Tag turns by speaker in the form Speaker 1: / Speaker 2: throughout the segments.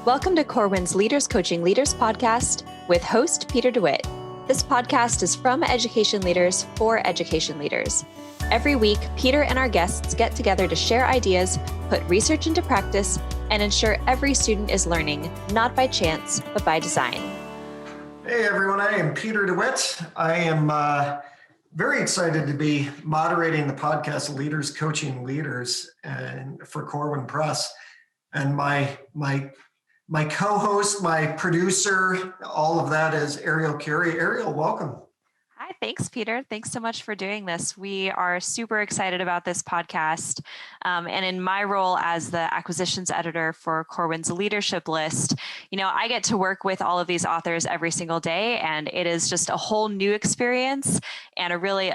Speaker 1: Welcome to Corwin's Leaders Coaching Leaders podcast with host Peter DeWitt. This podcast is from education leaders for education leaders. Every week, Peter and our guests get together to share ideas, put research into practice, and ensure every student is learning, not by chance, but by design.
Speaker 2: Hey everyone, I am Peter DeWitt. I am very excited to be moderating the podcast Leaders Coaching Leaders for Corwin Press. And my co-host, my producer, all of that is Ariel Carey. Ariel, welcome.
Speaker 1: Hi, thanks, Peter. Thanks so much for doing this. We are super excited about this podcast. And in my role as the acquisitions editor for Corwin's leadership list, I get to work with all of these authors every single day, and it is just a whole new experience and a really,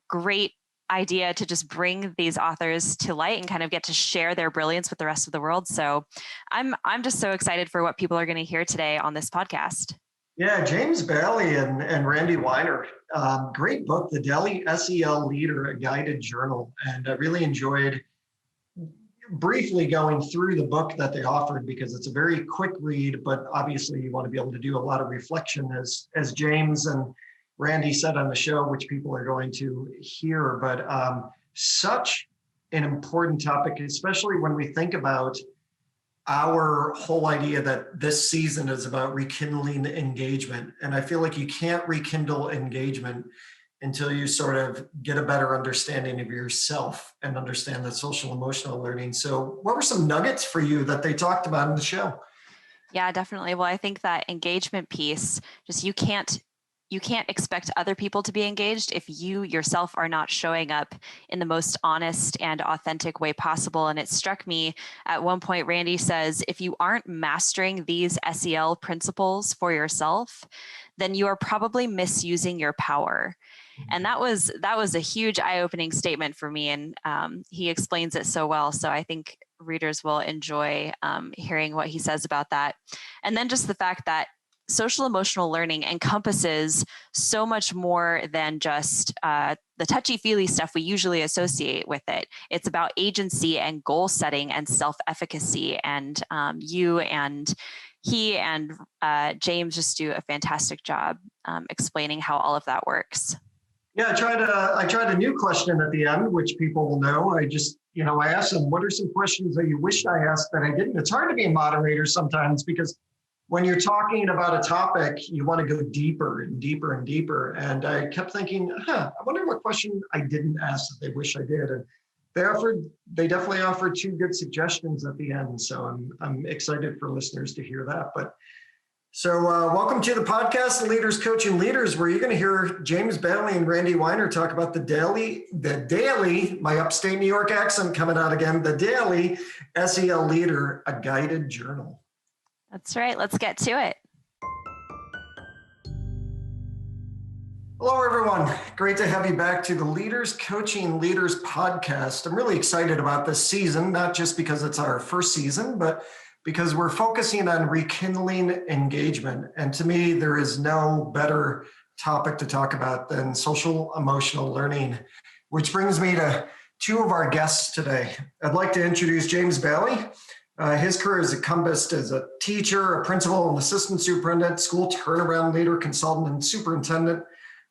Speaker 1: great idea to just bring these authors to light and kind of get to share their brilliance with the rest of the world. So I'm just so excited for what people are going to hear today on this podcast.
Speaker 2: Yeah, James Bailey and Randy Weiner, great book, The Daily SEL Leader, a guided journal. And I really enjoyed briefly going through the book that they offered because it's a very quick read, but obviously you want to be able to do a lot of reflection as James and Randy said on the show, which people are going to hear, but such an important topic, especially when we think about our whole idea that this season is about rekindling engagement. And I feel like you can't rekindle engagement until you sort of get a better understanding of yourself and understand the social emotional learning. So what were some nuggets for you that they talked about in the show?
Speaker 1: Yeah, definitely. Well, I think that engagement piece, just you can't expect other people to be engaged if you yourself are not showing up in the most honest and authentic way possible. And it struck me at one point, Randy says, if you aren't mastering these SEL principles for yourself, then you are probably misusing your power. And that was a huge eye-opening statement for me. And he explains it so well. So I think readers will enjoy hearing what he says about that. And then just the fact that social emotional learning encompasses so much more than just the touchy-feely stuff we usually associate with it. It's about agency and goal setting and self-efficacy. And you and he and James just do a fantastic job explaining how all of that works.
Speaker 2: Yeah, I tried a new question at the end, which people will know. I asked them, what are some questions that you wish I asked that I didn't? It's hard to be a moderator sometimes because when you're talking about a topic, you want to go deeper and deeper and deeper. And I kept thinking, I wonder what question I didn't ask that they wish I did. And they definitely offered two good suggestions at the end. So I'm excited for listeners to hear that. So welcome to the podcast, Leaders Coaching Leaders, where you're going to hear James Bailey and Randy Weiner talk about the daily, my upstate New York accent coming out again, the Daily SEL Leader, a guided journal.
Speaker 1: That's right. Let's get to it.
Speaker 2: Hello, everyone. Great to have you back to the Leaders Coaching Leaders podcast. I'm really excited about this season, not just because it's our first season, but because we're focusing on rekindling engagement. And to me, there is no better topic to talk about than social emotional learning, which brings me to two of our guests today. I'd like to introduce James Bailey. His career is encompassed as a teacher, a principal, an assistant superintendent, school turnaround leader, consultant, and superintendent,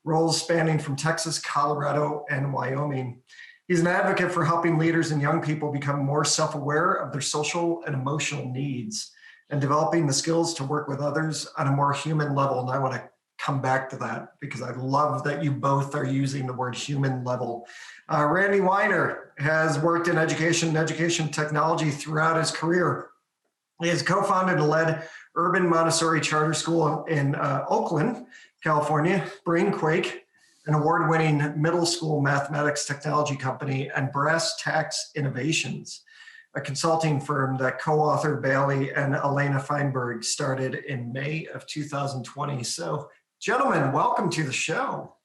Speaker 2: roles spanning from Texas, Colorado, and Wyoming. He's an advocate for helping leaders and young people become more self-aware of their social and emotional needs and developing the skills to work with others on a more human level. And I want to come back to that because I love that you both are using the word human level. Randy Weiner has worked in education technology throughout his career. He has co-founded and led Urban Montessori Charter School in Oakland, California, Brainquake, an award-winning middle school mathematics technology company, and Brass Tacks Innovations, a consulting firm that co-author Bailey and Elena Feinberg started in May of 2020. So, gentlemen, welcome to the show.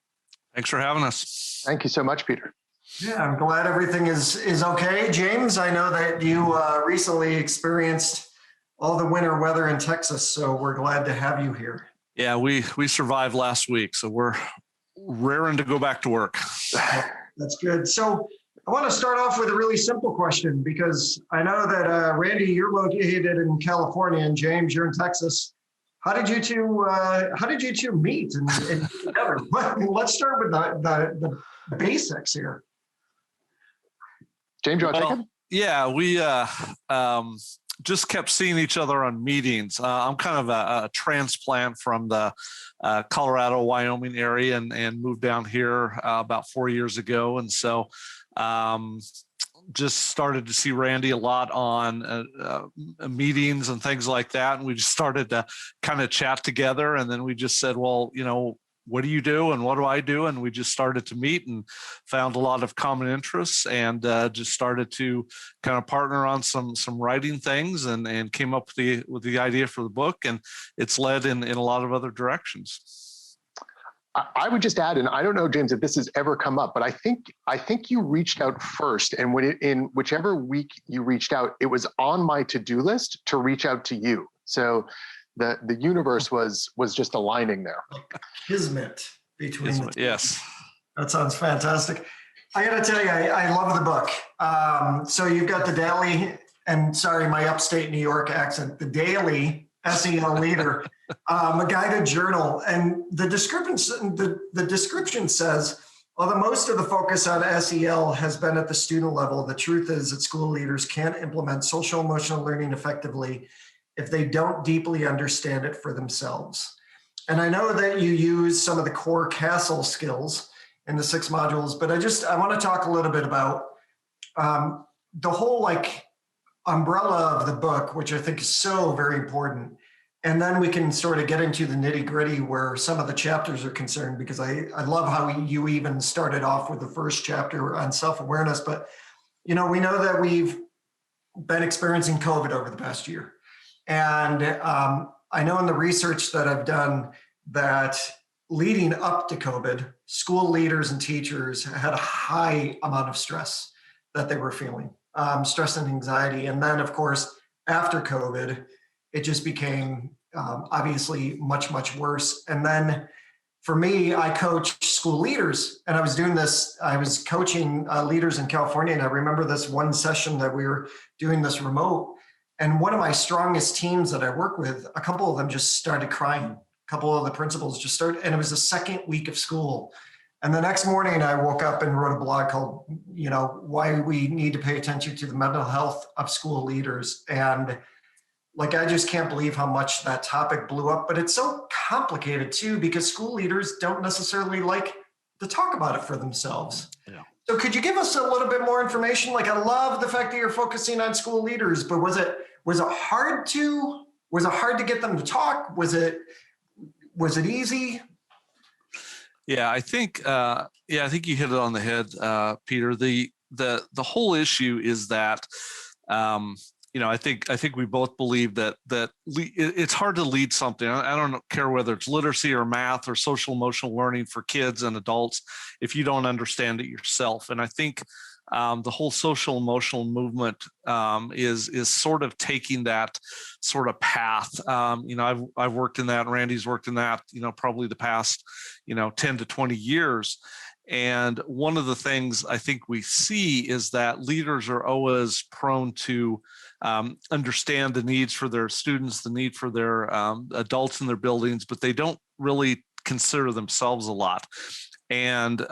Speaker 3: Thanks for having us.
Speaker 4: Thank you so much, Peter.
Speaker 2: Yeah, I'm glad everything is okay. James, I know that you recently experienced all the winter weather in Texas, so we're glad to have you here.
Speaker 3: Yeah, we survived last week, so we're raring to go back to work.
Speaker 2: That's good. So I want to start off with a really simple question because I know that Randy, you're located in California, and James, you're in Texas. How did you two meet and get together? Let's start with the basics here.
Speaker 4: James, you want to take it?
Speaker 3: Yeah, we just kept seeing each other on meetings. I'm kind of a transplant from the Colorado, Wyoming area and moved down here about 4 years ago. And so just started to see Randy a lot on meetings and things like that. And we just started to kind of chat together. And then we just said, well, what do you do and what do I do? And we just started to meet and found a lot of common interests and just started to kind of partner on some writing things and came up with the idea for the book. And it's led in a lot of other directions.
Speaker 4: I would just add, and I don't know, James, if this has ever come up, but I think you reached out first, and in whichever week you reached out, it was on my to-do list to reach out to you. So the universe was just aligning there.
Speaker 2: Kismet between the two.
Speaker 3: Yes.
Speaker 2: That sounds fantastic. I got to tell you, I love the book. So you've got the Daily, and sorry, my upstate New York accent, the Daily SEL Leader, a guided journal. And the description says, although most of the focus on SEL has been at the student level, the truth is that school leaders can't implement social emotional learning effectively if they don't deeply understand it for themselves. And I know that you use some of the core CASTLE skills in the 6 modules, but I want to talk a little bit about the whole umbrella of the book, which I think is so very important. And then we can sort of get into the nitty gritty where some of the chapters are concerned, because I love how you even started off with the first chapter on self-awareness. But, we know that we've been experiencing COVID over the past year. And I know in the research that I've done that leading up to COVID, school leaders and teachers had a high amount of stress that they were feeling, stress and anxiety. And then, of course, after COVID, it just became obviously much, much worse. And then for me, I coach school leaders, and I was coaching leaders in California. And I remember this one session that we were doing this remote. And one of my strongest teams that I work with, a couple of them just started crying. A couple of the principals just started, and it was the second week of school. And the next morning I woke up and wrote a blog called, why we need to pay attention to the mental health of school leaders. And I just can't believe how much that topic blew up, but it's so complicated too, because school leaders don't necessarily like to talk about it for themselves. Yeah. So could you give us a little bit more information? I love the fact that you're focusing on school leaders, but was it hard to get them to talk? Was it easy?
Speaker 3: Yeah, I think you hit it on the head, Peter. The whole issue is that I think we both believe that it's hard to lead something. I don't care whether it's literacy or math or social emotional learning for kids and adults if you don't understand it yourself. And I think the whole social emotional movement is sort of taking that sort of path. I've worked in that. Randy's worked in that. Probably the past 10 to 20 years. And one of the things I think we see is that leaders are always prone to understand the needs for their students, the need for their adults in their buildings, but they don't really consider themselves a lot. And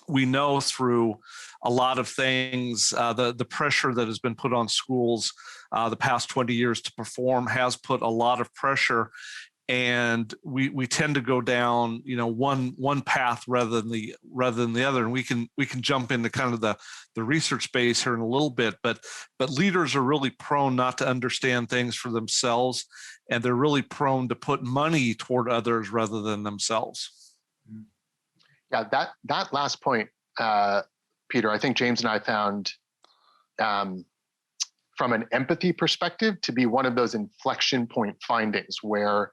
Speaker 3: we know through a lot of things, the pressure that has been put on schools the past 20 years to perform has put a lot of pressure. And we tend to go down, one path rather than the other. And we can jump into kind of the research base here in a little bit, but leaders are really prone not to understand things for themselves, and they're really prone to put money toward others rather than themselves.
Speaker 4: Yeah, that last point, Peter, I think James and I found from an empathy perspective to be one of those inflection point findings where,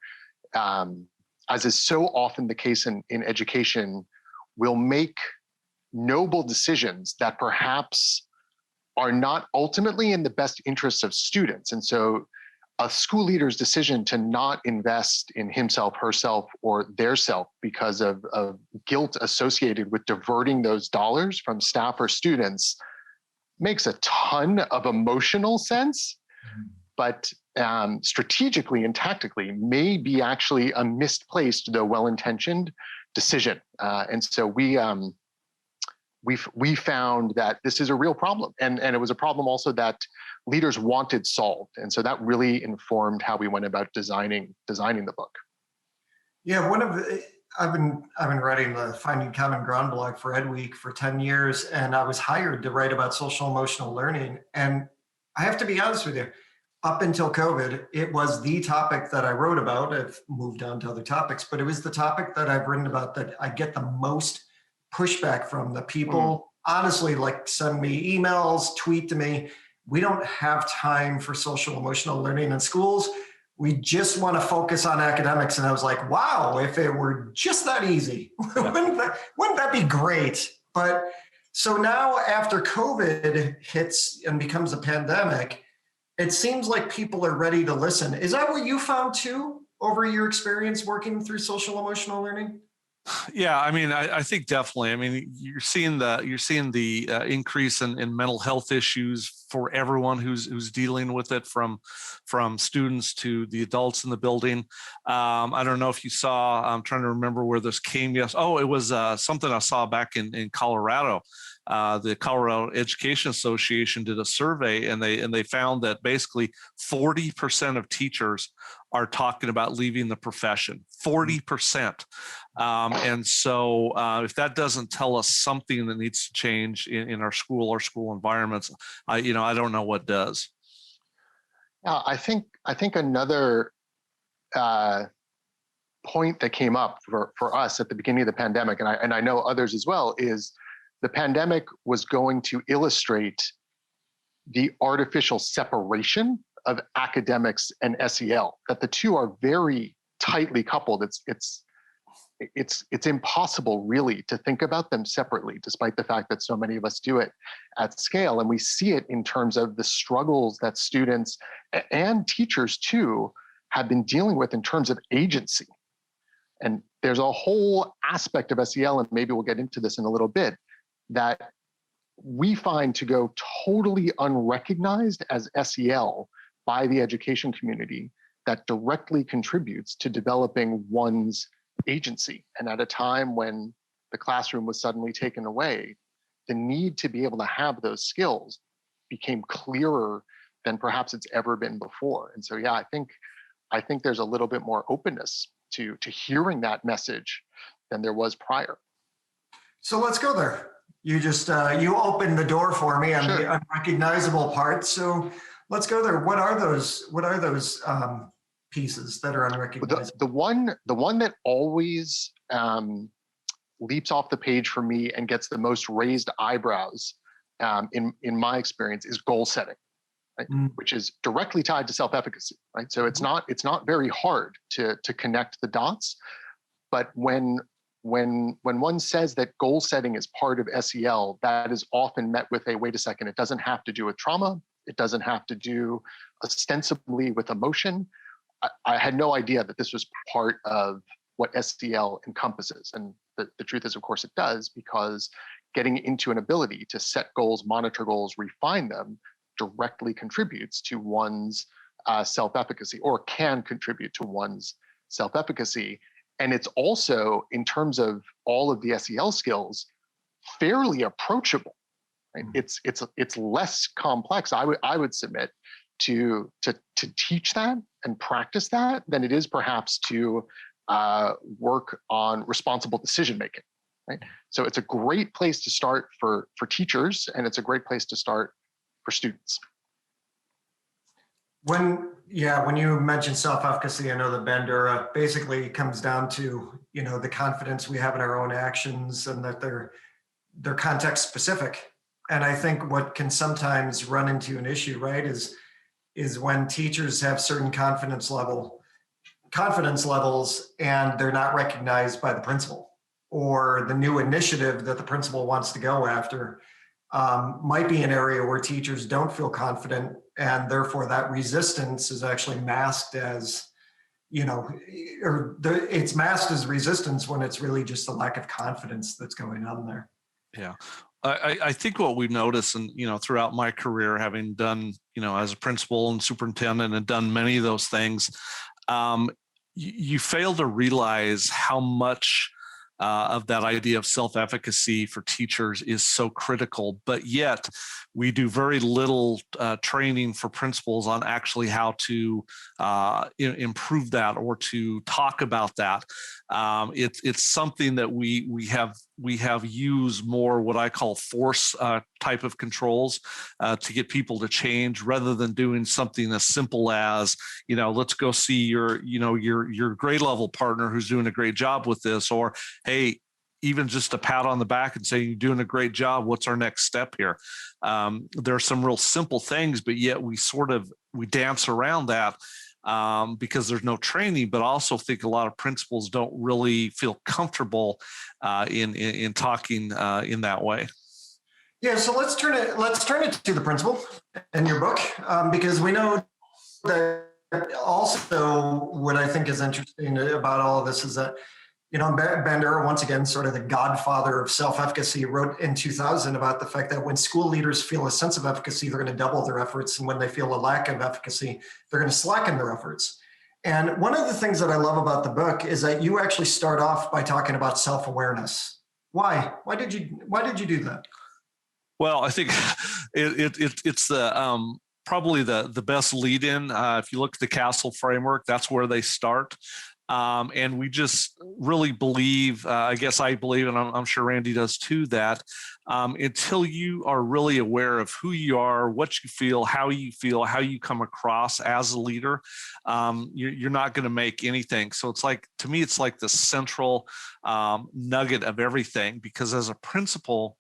Speaker 4: as is so often the case in education, we'll make noble decisions that perhaps are not ultimately in the best interests of students. And so a school leader's decision to not invest in himself, herself, or their self because of guilt associated with diverting those dollars from staff or students makes a ton of emotional sense, but strategically and tactically may be actually a misplaced, though well-intentioned decision. And so we found that this is a real problem, and it was a problem also that leaders wanted solved, and so that really informed how we went about designing the book.
Speaker 2: Yeah, I've been writing the Finding Common Ground blog for Ed Week for 10 years, and I was hired to write about social emotional learning. And I have to be honest with you, up until COVID, it was the topic that I wrote about. I've moved on to other topics, but it was the topic that I've written about that I get the most pushback from. The people honestly like send me emails, tweet to me, we don't have time for social emotional learning in schools. We just want to focus on academics. And I was like, wow, if it were just that easy, wouldn't that be great? But so now after COVID hits and becomes a pandemic, it seems like people are ready to listen. Is that what you found too over your experience working through social emotional learning?
Speaker 3: Yeah, I mean, I think definitely. I mean, you're seeing the increase in mental health issues for everyone who's dealing with it, from students to the adults in the building. I don't know if you saw. I'm trying to remember where this came. Yes. Oh, it was something I saw back in Colorado. The Colorado Education Association did a survey, and they found that basically 40% of teachers are talking about leaving the profession. 40%. And so if that doesn't tell us something that needs to change in our school environments, I don't know what does.
Speaker 4: Yeah, I think another point that came up for us at the beginning of the pandemic, and I know others as well, is the pandemic was going to illustrate the artificial separation of academics and SEL, that the two are very tightly coupled. It's impossible really to think about them separately, despite the fact that so many of us do it at scale. And we see it in terms of the struggles that students and teachers too have been dealing with in terms of agency. And there's a whole aspect of SEL, and maybe we'll get into this in a little bit, that we find to go totally unrecognized as SEL by the education community, that directly contributes to developing one's agency. And at a time when the classroom was suddenly taken away, the need to be able to have those skills became clearer than perhaps it's ever been before. And so, yeah, I think there's a little bit more openness to hearing that message than there was prior.
Speaker 2: So let's go there. You just you opened the door for me on the unrecognizable part. So let's go there. What are those pieces that are unrecognizable?
Speaker 4: The one that always leaps off the page for me and gets the most raised eyebrows in my experience is goal setting, right? Which is directly tied to self-efficacy, right? So it's not very hard to connect the dots, but when one says that goal setting is part of SEL, that is often met with a, wait a second, it doesn't have to do with trauma. It doesn't have to do ostensibly with emotion. I had no idea that this was part of what SEL encompasses. And the truth is, of course, it does, because getting into an ability to set goals, monitor goals, refine them directly contributes to one's self-efficacy, or can contribute to one's self-efficacy. And it's also, in terms of all of the SEL skills, fairly approachable. Right? It's less complex, I would submit, to teach that and practice that than it is perhaps to work on responsible decision making. Right? So it's a great place to start for teachers, and it's a great place to start for students. When
Speaker 2: you mentioned self-efficacy, I know that Bandura basically comes down to, the confidence we have in our own actions, and that they're context specific. And I think what can sometimes run into an issue, right, is when teachers have certain confidence levels and they're not recognized by the principal, or the new initiative that the principal wants to go after might be an area where teachers don't feel confident And therefore that resistance is actually masked as, it's masked as resistance when it's really just a lack of confidence that's going on there.
Speaker 3: Yeah. I think what we've noticed, and throughout my career, having done as a principal and superintendent and done many of those things, you fail to realize how much of that idea of self-efficacy for teachers is so critical, but yet we do very little training for principals on actually how to improve that or to talk about that. It's something that we have used more what I call force type of controls to get people to change, rather than doing something as simple as, let's go see your grade level partner who's doing a great job with this, or hey, even just a pat on the back and saying, you're doing a great job. What's our next step here? There are some real simple things, but yet we dance around that because there's no training. But I also think a lot of principals don't really feel comfortable in talking in that way.
Speaker 2: Yeah, so let's turn it to the principal in your book, because we know that also what I think is interesting about all of this is that, Bender, once again, sort of the godfather of self-efficacy, wrote in 2000 about the fact that when school leaders feel a sense of efficacy, they're going to double their efforts. And when they feel a lack of efficacy, they're going to slacken their efforts. And one of the things that I love about the book is that you actually start off by talking about self-awareness. Why? Why did you do that?
Speaker 3: Well, I think it's the probably the best lead-in. If you look at the Castle framework, that's where they start. And we just really believe, I guess I believe, and I'm sure Randy does too, that until you are really aware of who you are, what you feel, how you come across as a leader, you're not going to make anything. So it's like, to me, it's like the central nugget of everything, because as a principal,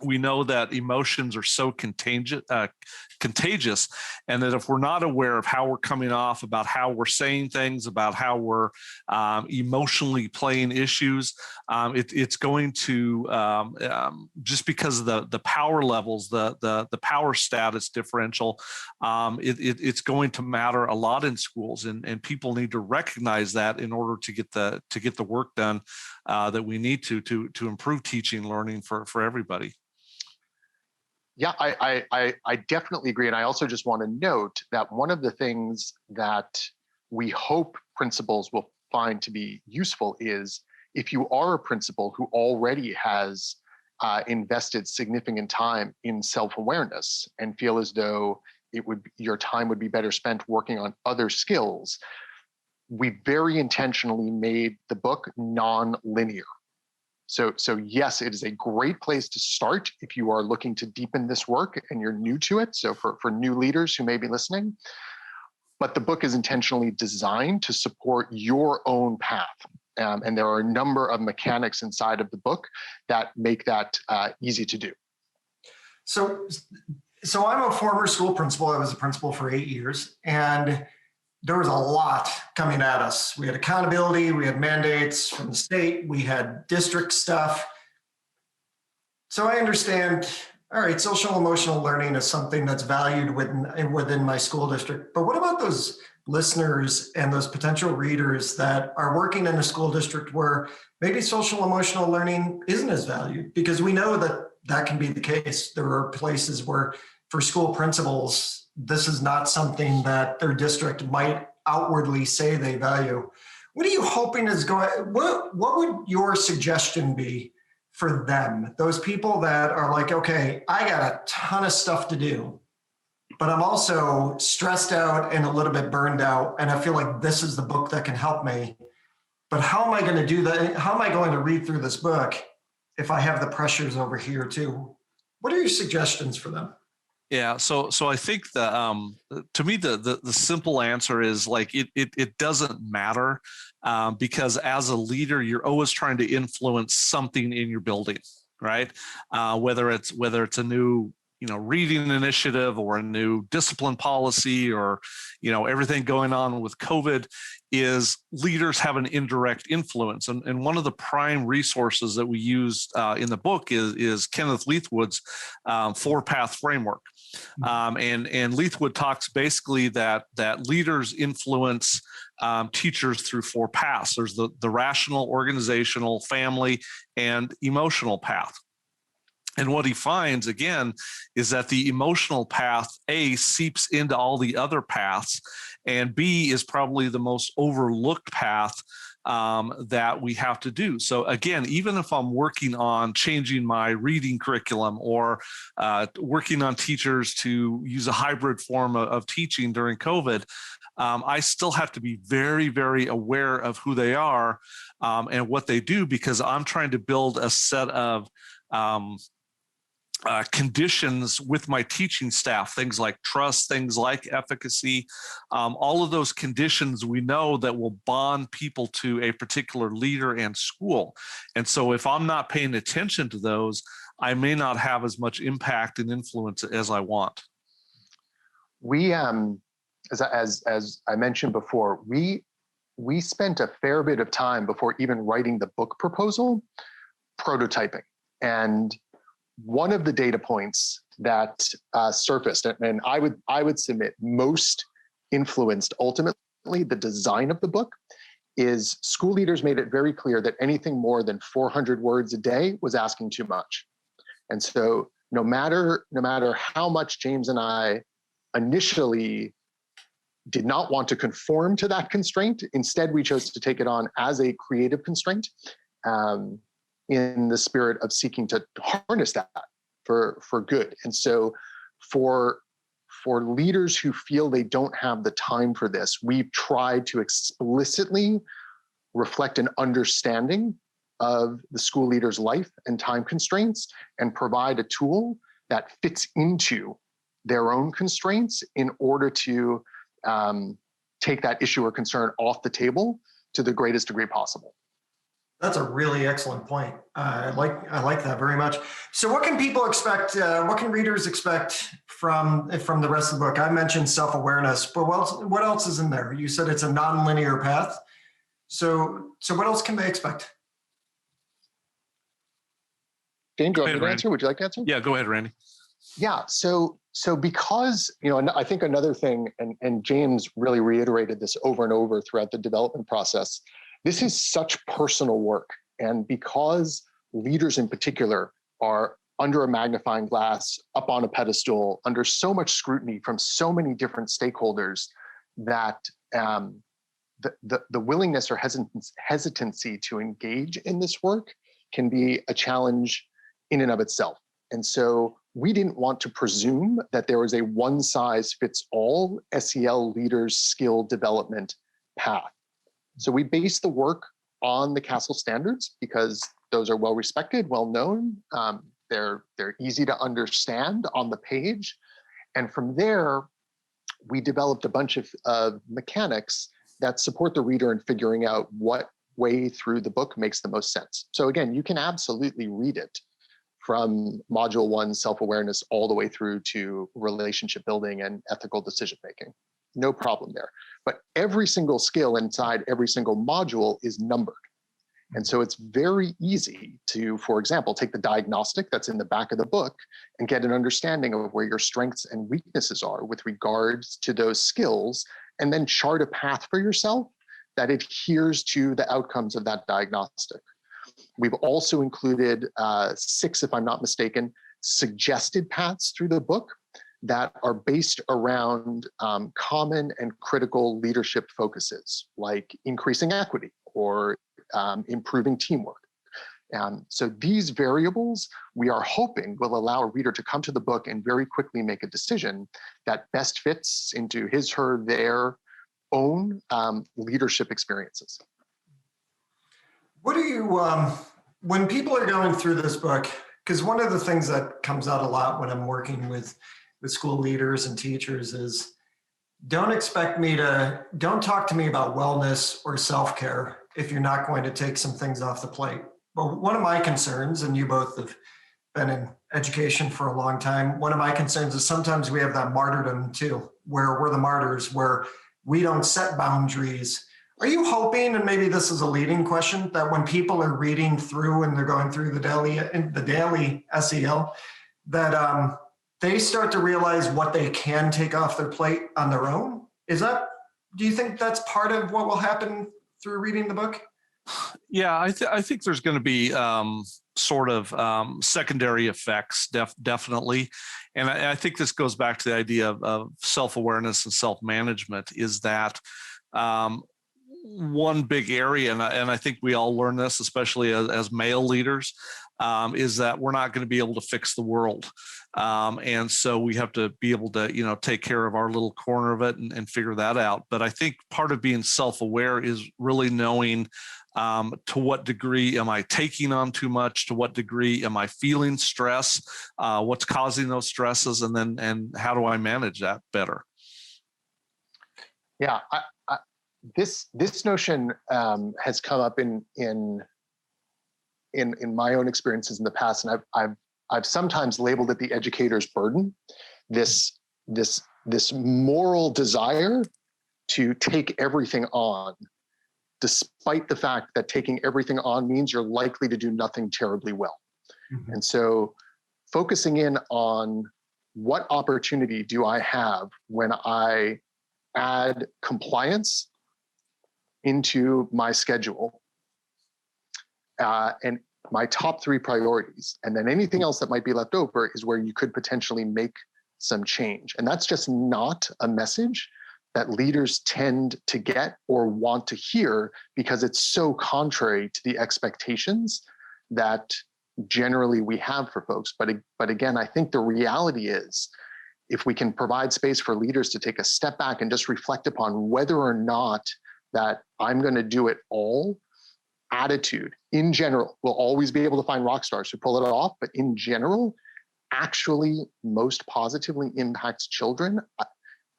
Speaker 3: we know that emotions are so contagious, and that if we're not aware of how we're coming off, about how we're saying things, about how we're emotionally playing issues, it's going to, just because of the power levels, the power status differential, it's going to matter a lot in schools, and people need to recognize that in order to get the work done that we need to improve teaching and learning for everybody.
Speaker 4: Yeah, I definitely agree. And I also just want to note that one of the things that we hope principals will find to be useful is, if you are a principal who already has invested significant time in self-awareness and feel as though your time would be better spent working on other skills, we very intentionally made the book non-linear. So yes, it is a great place to start if you are looking to deepen this work and you're new to it. So for new leaders who may be listening, but the book is intentionally designed to support your own path. And there are a number of mechanics inside of the book that make that easy to do.
Speaker 2: So I'm a former school principal. I was a principal for 8 years, and there was a lot coming at us. We had accountability, we had mandates from the state, we had district stuff. So I understand, all right, social emotional learning is something that's valued within my school district. But what about those listeners and those potential readers that are working in a school district where maybe social emotional learning isn't as valued? Because we know that can be the case. There are places where, for school principals, this is not something that their district might outwardly say they value. What are you hoping is going? What would your suggestion be for them? Those people that are like, okay, I got a ton of stuff to do, but I'm also stressed out and a little bit burned out, and I feel like this is the book that can help me. But how am I going to do that? How am I going to read through this book if I have the pressures over here too? What are your suggestions for them?
Speaker 3: Yeah, so I think to me the simple answer is, like, it doesn't matter, because as a leader, you're always trying to influence something in your building, right? Whether it's a new reading initiative or a new discipline policy, or everything going on with COVID, is leaders have an indirect influence. And one of the prime resources that we used in the book is Kenneth Leithwood's 4-path framework. And Leithwood talks basically that leaders influence teachers through 4 paths. There's the rational, organizational, family, and emotional path. And what he finds, again, is that the emotional path, A, seeps into all the other paths, and B is probably the most overlooked path that we have to do. So again, even if I'm working on changing my reading curriculum or working on teachers to use a hybrid form of teaching during COVID, I still have to be very, very aware of who they are and what they do, because I'm trying to build a set of conditions with my teaching staff, things like trust, things like efficacy, all of those conditions we know that will bond people to a particular leader and school. And so if I'm not paying attention to those, I may not have as much impact and influence as I want.
Speaker 4: We, as I mentioned before, we spent a fair bit of time before even writing the book proposal prototyping. And one of the data points that surfaced, and I would submit most influenced ultimately the design of the book, is school leaders made it very clear that anything more than 400 words a day was asking too much. And so no matter how much James and I initially did not want to conform to that constraint, instead we chose to take it on as a creative constraint. In the spirit of seeking to harness that for good. And so for leaders who feel they don't have the time for this, we've tried to explicitly reflect an understanding of the school leader's life and time constraints and provide a tool that fits into their own constraints in order to take that issue or concern off the table to the greatest degree possible.
Speaker 2: That's a really excellent point. I like that very much. So what can people expect? What can readers expect from the rest of the book? I mentioned self-awareness, but what else is in there? You said it's a non-linear path. So what else can they expect?
Speaker 4: James, do you want me to answer? Would you like to answer?
Speaker 3: Yeah, go ahead, Randy.
Speaker 4: Yeah, so because, I think another thing, and James really reiterated this over and over throughout the development process, this is such personal work. And because leaders in particular are under a magnifying glass, up on a pedestal, under so much scrutiny from so many different stakeholders, that the willingness or hesitancy to engage in this work can be a challenge in and of itself. And so we didn't want to presume that there was a one-size-fits-all SEL leaders skill development path. So we based the work on the CASEL standards because those are well respected, well known. They're easy to understand on the page. And from there, we developed a bunch of mechanics that support the reader in figuring out what way through the book makes the most sense. So again, you can absolutely read it from module 1, self-awareness, all the way through to relationship building and ethical decision-making. No problem there. But every single skill inside every single module is numbered. And so it's very easy to, for example, take the diagnostic that's in the back of the book and get an understanding of where your strengths and weaknesses are with regards to those skills, and then chart a path for yourself that adheres to the outcomes of that diagnostic. We've also included 6, if I'm not mistaken, suggested paths through the book that are based around common and critical leadership focuses, like increasing equity or improving teamwork. So these variables, we are hoping, will allow a reader to come to the book and very quickly make a decision that best fits into his, her, their own leadership experiences.
Speaker 2: What do you, when people are going through this book, because one of the things that comes out a lot when I'm working with school leaders and teachers is, don't talk to me about wellness or self-care if you're not going to take some things off the plate. But one of my concerns, and you both have been in education for a long time, one of my concerns is sometimes we have that martyrdom too, where we're the martyrs, where we don't set boundaries. Are you hoping, and maybe this is a leading question, that when people are reading through and they're going through the daily SEL, that they start to realize what they can take off their plate on their own. Do you think that's part of what will happen through reading the book?
Speaker 3: Yeah, I think there's going to be sort of secondary effects, definitely. And I think this goes back to the idea of self-awareness and self-management, is that one big area, and I think we all learn this, especially as male leaders, is that we're not going to be able to fix the world. And so we have to be able to, take care of our little corner of it and figure that out. But I think part of being self-aware is really knowing to what degree am I taking on too much? To what degree am I feeling stress? What's causing those stresses? And how do I manage that better?
Speaker 4: Yeah, this notion has come up in my own experiences in the past, and I've sometimes labeled it the educator's burden. This moral desire to take everything on, despite the fact that taking everything on means you're likely to do nothing terribly well. Mm-hmm. And so focusing in on what opportunity do I have when I add compliance into my schedule, and my top 3 priorities, and then anything else that might be left over is where you could potentially make some change. And that's just not a message that leaders tend to get or want to hear, because it's so contrary to the expectations that generally we have for folks. But again, I think the reality is, if we can provide space for leaders to take a step back and just reflect upon whether or not that I'm going to do it all attitude in general, we'll always be able to find rock stars who pull it off, but in general, actually most positively impacts children.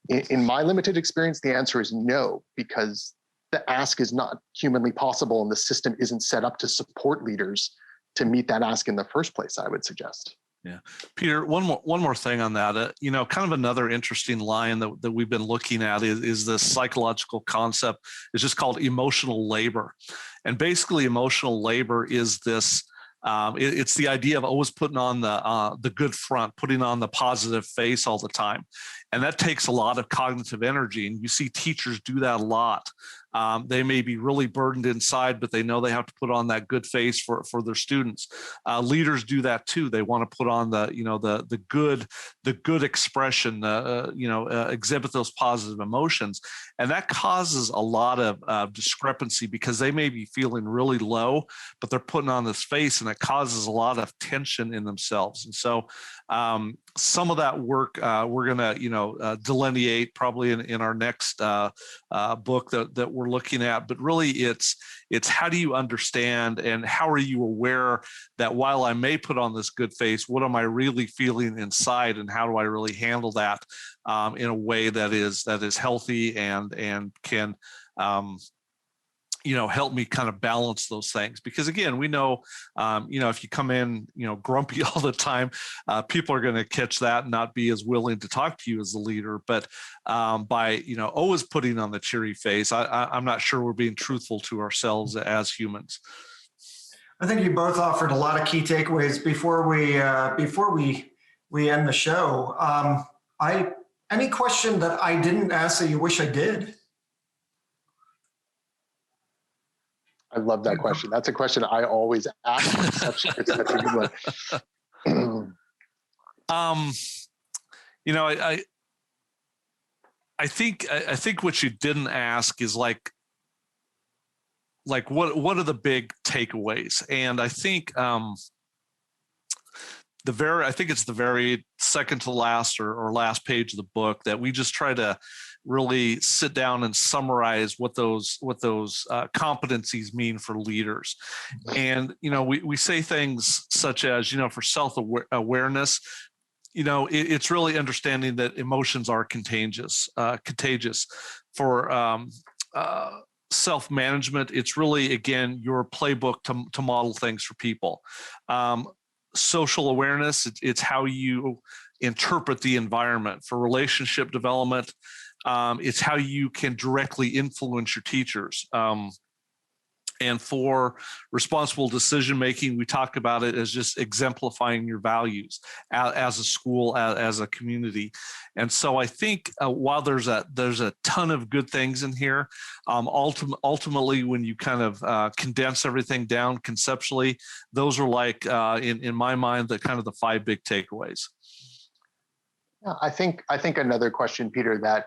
Speaker 4: In my limited experience, the answer is no, because the ask is not humanly possible and the system isn't set up to support leaders to meet that ask in the first place, I would suggest.
Speaker 3: Yeah. Peter, one more thing on that. Kind of another interesting line that we've been looking at is this psychological concept. It's just called emotional labor. And basically emotional labor is this, it's the idea of always putting on the good front, putting on the positive face all the time. And that takes a lot of cognitive energy. And you see teachers do that a lot. They may be really burdened inside, but they know they have to put on that good face for their students. Leaders do that too. They want to put on the good expression, exhibit those positive emotions. And that causes a lot of discrepancy, because they may be feeling really low, but they're putting on this face, and it causes a lot of tension in themselves. And so some of that work we're going to delineate probably in our next book that we're looking at. But really, it's how do you understand, and how are you aware that while I may put on this good face, what am I really feeling inside, and how do I really handle that in a way that is healthy and can help me kind of balance those things. Because again, we know, if you come in, grumpy all the time, people are going to catch that and not be as willing to talk to you as the leader. But by, always putting on the cheery face, I'm not sure we're being truthful to ourselves as humans.
Speaker 2: I think you both offered a lot of key takeaways before we end the show. Any question that I didn't ask that you wish I did?
Speaker 4: I love that question. That's a question I always ask. It's such a good one.
Speaker 3: I think what you didn't ask is like what are the big takeaways? And I think it's the very second to last or last page of the book that we just try to really sit down and summarize what those competencies mean for leaders. And we say things such as for self-awareness, it's really understanding that emotions are contagious. For self-management, it's really, again, your playbook to model things for people. Social awareness, it's how you interpret the environment. For relationship development, it's how you can directly influence your teachers. And And for responsible decision making, we talk about it as just exemplifying your values as a school, as a community. And so I think while there's a ton of good things in here, ultimately when you kind of condense everything down conceptually, those are like in my mind the kind of the 5 big takeaways.
Speaker 4: Yeah, I think another question, Peter, that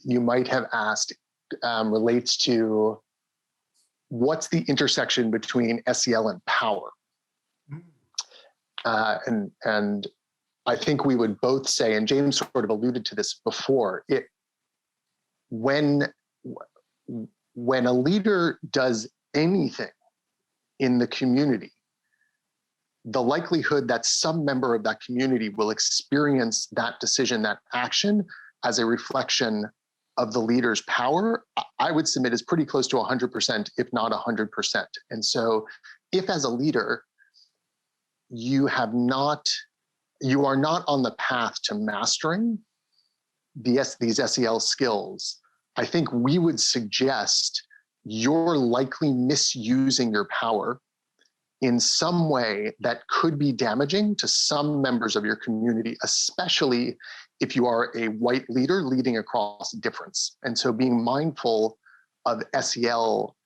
Speaker 4: you might have asked relates to what's the intersection between SEL and power? And I think we would both say, and James sort of alluded to this before, when a leader does anything in the community, the likelihood that some member of that community will experience that decision, that action, as a reflection of the leader's power, I would submit is pretty close to 100%, if not 100%. And so if as a leader, you are not on the path to mastering these SEL skills, I think we would suggest you're likely misusing your power in some way that could be damaging to some members of your community, especially if you are a white leader leading across difference. And so being mindful of SEL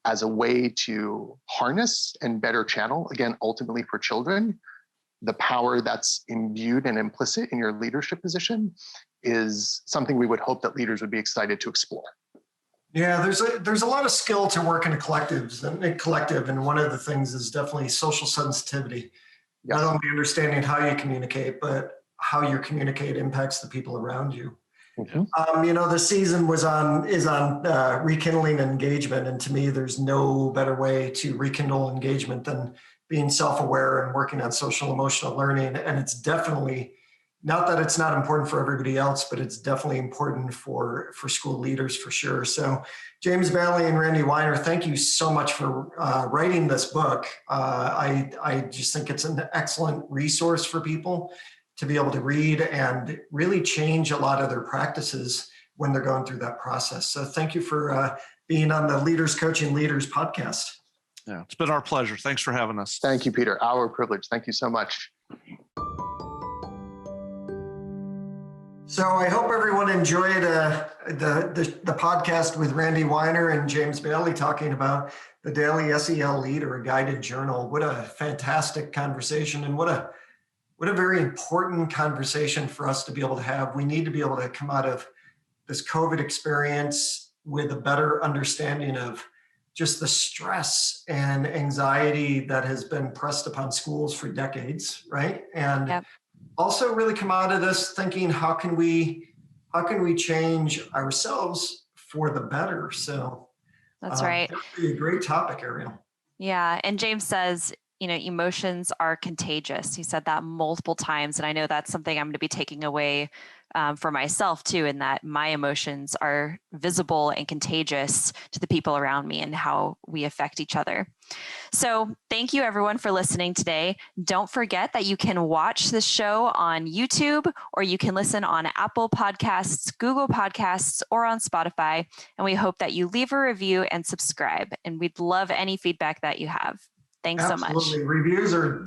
Speaker 4: as a way to harness and better channel, again, ultimately for children, the power that's imbued and implicit in your leadership position is something we would hope that leaders would be excited to explore.
Speaker 2: Yeah, there's a lot of skill to work in a collective, and one of the things is definitely social sensitivity. Yes. Not only understanding how you communicate, but how you communicate impacts the people around you. Mm-hmm. The season is on rekindling engagement, and to me, there's no better way to rekindle engagement than being self-aware and working on social emotional learning. And it's definitely not that it's not important for everybody else, but it's definitely important for school leaders for sure. So James Bailey and Randy Weiner, thank you so much for writing this book. I just think it's an excellent resource for people to be able to read and really change a lot of their practices when they're going through that process. So thank you for being on the Leaders Coaching Leaders podcast.
Speaker 3: Yeah, it's been our pleasure. Thanks for having us.
Speaker 4: Thank you, Peter. Our privilege. Thank you so much.
Speaker 2: So I hope everyone enjoyed the podcast with Randy Weiner and James Bailey talking about the Daily SEL Leader, a guided journal. What a fantastic conversation, and what a very important conversation for us to be able to have. We need to be able to come out of this COVID experience with a better understanding of just the stress and anxiety that has been pressed upon schools for decades, right? And yep. Also really come out of this thinking, how can we change ourselves for the better? So
Speaker 1: that's right.
Speaker 2: That would be a great topic, Ariel.
Speaker 1: Yeah. And James says, emotions are contagious. He said that multiple times. And I know that's something I'm going to be taking away for myself too, in that my emotions are visible and contagious to the people around me and how we affect each other. So thank you everyone for listening today. Don't forget that you can watch this show on YouTube, or you can listen on Apple Podcasts, Google Podcasts, or on Spotify. And we hope that you leave a review and subscribe. And we'd love any feedback that you have. Thanks
Speaker 2: Absolutely.
Speaker 1: so much.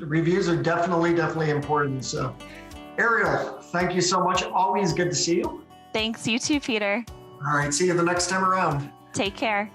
Speaker 2: Reviews are definitely important. So Ariel, thank you so much. Always good to see you.
Speaker 1: Thanks, you too, Peter.
Speaker 2: All right, see you the next time around.
Speaker 1: Take care.